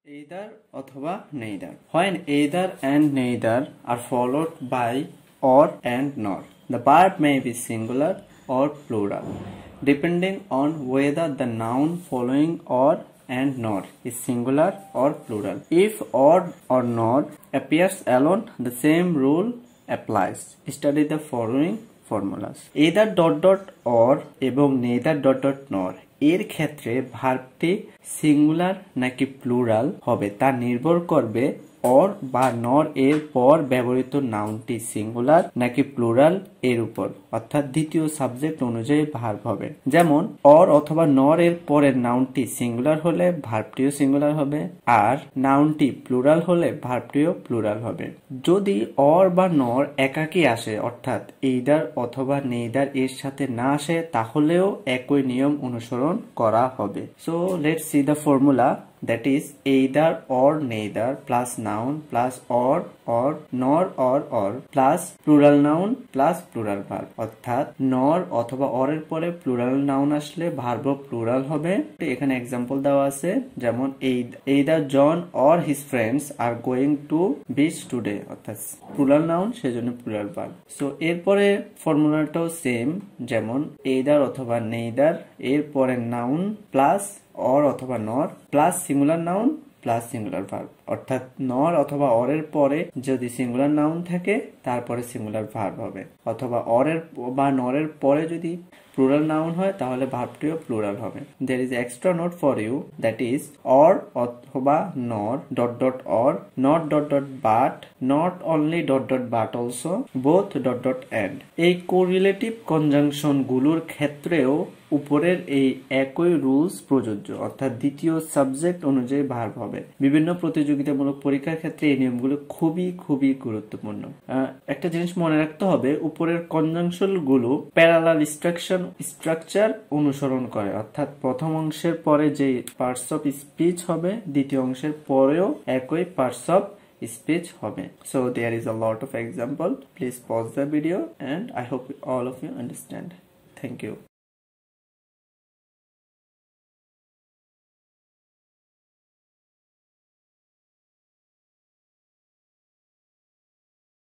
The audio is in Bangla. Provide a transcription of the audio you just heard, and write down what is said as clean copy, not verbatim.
Either অথবা neither. When either and neither are followed by or and nor, the verb may be singular or plural, depending on whether the noun following or and nor is singular or plural. If or nor appears alone, the same rule applies. Study the following formulas. Either or এবং neither nor এর ক্ষেত্রে ভার্বটি সিঙ্গুলার নাকি প্লুরাল হবে তা নির্ভর করবে অর বা নর এর পর ব্যবহৃত নাউনটি সিঙ্গুলার নাকি প্লুরাল এর উপর, অর্থাৎ দ্বিতীয় সাবজেক্ট অনুযায়ী ভার্ব হবে। যেমন অর অথবা নর এর পরের নাউনটি সিঙ্গুলার হলে ভার্বটিও সিঙ্গুলার হবে, আর নাউনটি প্লুরাল হলে ভার্বটিও প্লুরাল হবে। যদি অর বা নর একাকী আসে, অর্থাৎ এইদার অথবা নেইদার এর সাথে না আসে, তাহলেও একই নিয়ম অনুসরণ করা হবে। So let's see the formula, that is either or neither plus noun plus or nor or plus plural noun plus plural verb, অর্থাৎ nor অথবা or এর পরে plural noun আসলে verb plural হবে। এখানে এক্সাম্পল দেওয়া আছে, যেমন either John or his friends are going to beach today, অর্থাৎ plural noun সেজন্য plural verb। সো এরপরে ফর্মুলাটাও সেম, যেমন either অথবা neither এর পরে noun প্লাস or অথবা নর plus singular noun plus singular verb, অর্থাৎ নর অথবা অর এর পরে যদি সিঙ্গুলার নাউন থাকে তারপরে সিঙ্গুলার ভার্ব হবে, অথবা অর এর বা নর এর পরে যদি প্লুরাল নাউন হয় তাহলে ভার্বটিও প্লুরাল হবে। There is extra note for you, that is or অথবা nor or not but, not only but also, both and. এই কোরিলেটিভ কনজাংশন গুলোর ক্ষেত্রেও উপরের এই একই রুলস প্রযোজ্য, অর্থাৎ দ্বিতীয় সাবজেক্ট অনুযায়ী ভার্ব হবে। বিভিন্ন প্রতিযোগিতামূলক পরীক্ষার ক্ষেত্রে এই নিয়মগুলো খুবই গুরুত্বপূর্ণ। একটা জিনিস মনে রাখতে হবে, উপরের কনজাংশন গুলো প্যারালাল স্ট্রাকচার অনুসরণ করে, অর্থাৎ প্রথম অংশের পরে যে পার্টস অফ স্পিচ হবে দ্বিতীয় অংশের পরেও একই পার্টস অফ speech হবে। So there is a lot of example. Please pause the video and I hope all of you understand. Thank you.